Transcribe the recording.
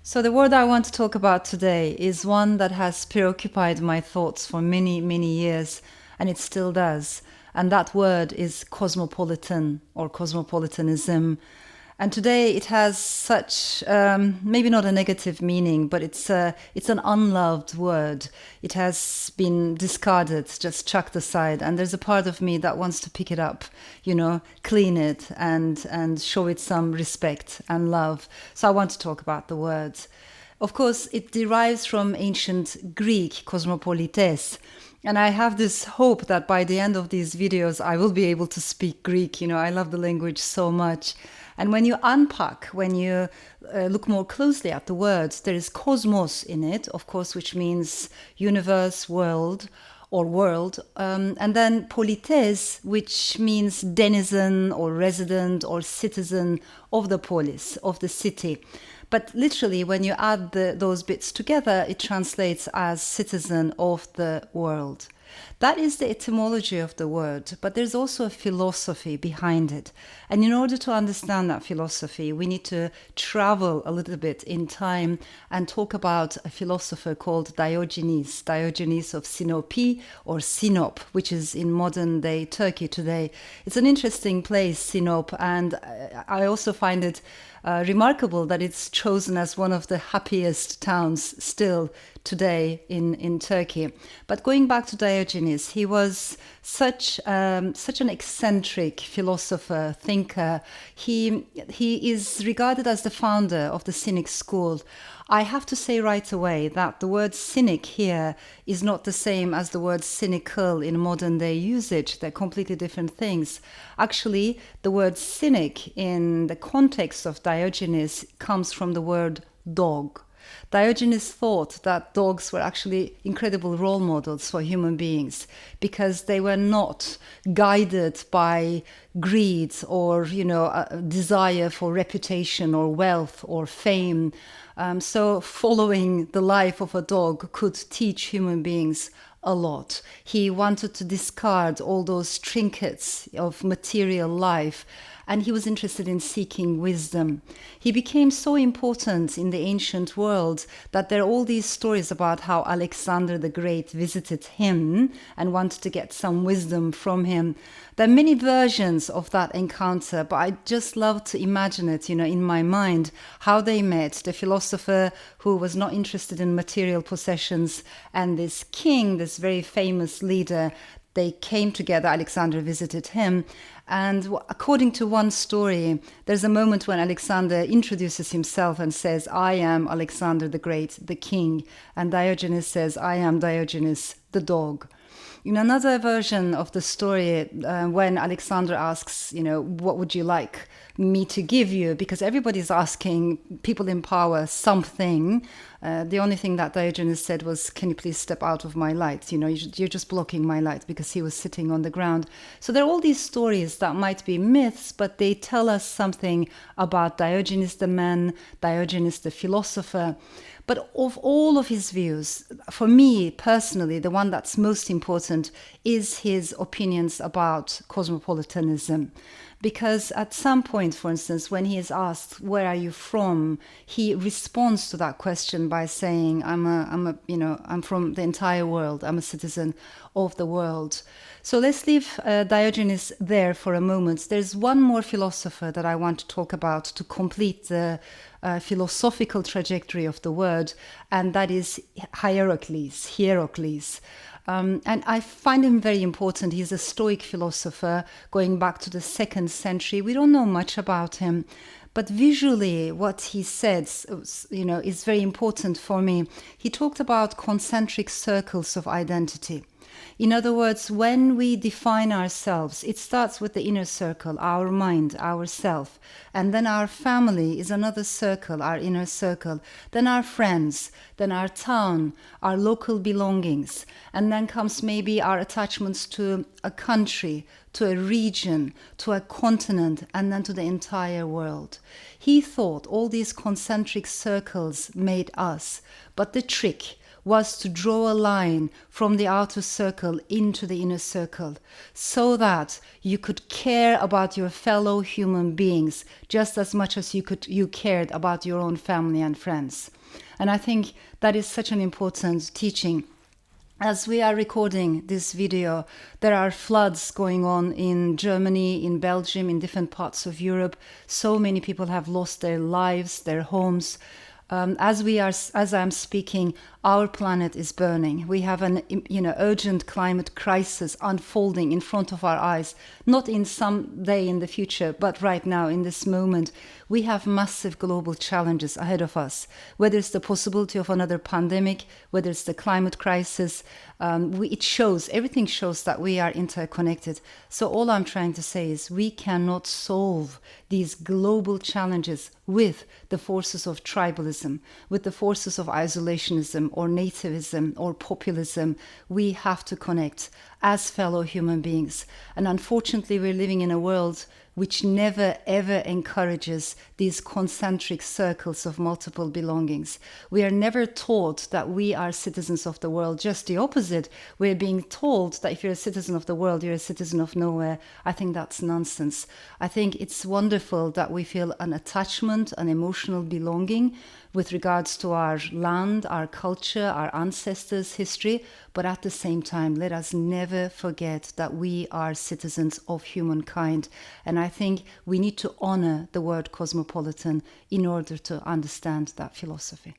So, the word I want to talk about today is one that has preoccupied my thoughts for many, many years, and it still does. And that word is cosmopolitan or cosmopolitanism. And today it has such, maybe not a negative meaning, but it's an unloved word. It has been discarded, just chucked aside. And there's a part of me that wants to pick it up, clean it and show it some respect and love. So I want to talk about the word. Of course, it derives from ancient Greek, cosmopolites. And I have this hope that by the end of these videos, I will be able to speak Greek. I love the language so much. And when you unpack, when you look more closely at the words, there is cosmos in it, of course, which means universe, world, or world. And then polites, which means denizen or resident or citizen of the polis, of the city. But literally, when you add those bits together, it translates as citizen of the world. That is the etymology of the word, but there's also a philosophy behind it. And in order to understand that philosophy, we need to travel a little bit in time and talk about a philosopher called Diogenes of Sinope or Sinop, which is in modern day Turkey today. It's an interesting place, Sinop, and I also find it remarkable that it's chosen as one of the happiest towns still today in Turkey. But going back to Diogenes, he was such an eccentric philosopher, thinker. He is regarded as the founder of the Cynic school. I have to say right away that the word cynic here is not the same as the word cynical in modern day usage. They're completely different things. Actually, the word cynic in the context of Diogenes comes from the word dog. Diogenes thought that dogs were actually incredible role models for human beings because they were not guided by greed or, a desire for reputation or wealth or fame. So following the life of a dog could teach human beings a lot. He wanted to discard all those trinkets of material life, and he was interested in seeking wisdom. He became so important in the ancient world that there are all these stories about how Alexander the Great visited him and wanted to get some wisdom from him. There are many versions of that encounter, but I just love to imagine it, in my mind, how they met, the philosopher who was not interested in material possessions and this king, this very famous leader. They came together, Alexander visited him, and according to one story, there's a moment when Alexander introduces himself and says, "I am Alexander the Great, the king," and Diogenes says, "I am Diogenes, the dog." In another version of the story, when Alexander asks, what would you like me to give you? Because everybody's asking people in power something. The only thing that Diogenes said was, "Can you please step out of my light? You're just blocking my light," because he was sitting on the ground. So there are all these stories that might be myths, but they tell us something about Diogenes the man, Diogenes the philosopher. But of all of his views, for me personally, the one that's most important is his opinions about cosmopolitanism. Because at some point, for instance, when he is asked, "Where are you from?" he responds to that question by saying, I'm from the entire world. I'm a citizen of the world." So let's leave Diogenes there for a moment. There's one more philosopher that I want to talk about to complete the philosophical trajectory of the word, and that is Hierocles. And I find him very important. He's a Stoic philosopher going back to the 2nd century. We don't know much about him, but visually what he said, is very important for me. He talked about concentric circles of identity. In other words, when we define ourselves, it starts with the inner circle, our mind, our self. And then our family is another circle, our inner circle. Then our friends, then our town, our local belongings. And then comes maybe our attachments to a country, to a region, to a continent, and then to the entire world. He thought all these concentric circles made us. But the trick was to draw a line from the outer circle into the inner circle so that you could care about your fellow human beings just as much as you cared about your own family and friends. And I think that is such an important teaching. As we are recording this video, there are floods going on in Germany, in Belgium, in different parts of Europe. So many people have lost their lives, their homes. As I'm speaking, our planet is burning. We have an urgent climate crisis unfolding in front of our eyes, not in some day in the future, but right now in this moment. We have massive global challenges ahead of us, whether it's the possibility of another pandemic, whether it's the climate crisis. Everything shows that we are interconnected. So all I'm trying to say is we cannot solve these global challenges with the forces of tribalism, with the forces of isolationism or nativism or populism. We have to connect as fellow human beings. And unfortunately, we're living in a world which never ever encourages these concentric circles of multiple belongings. We are never taught that we are citizens of the world, just the opposite. We're being told that if you're a citizen of the world, you're a citizen of nowhere. I think that's nonsense. I think it's wonderful that we feel an attachment, an emotional belonging with regards to our land, our culture, our ancestors' history, but at the same time, let us never forget that we are citizens of humankind. And I think we need to honor the word cosmopolitan in order to understand that philosophy.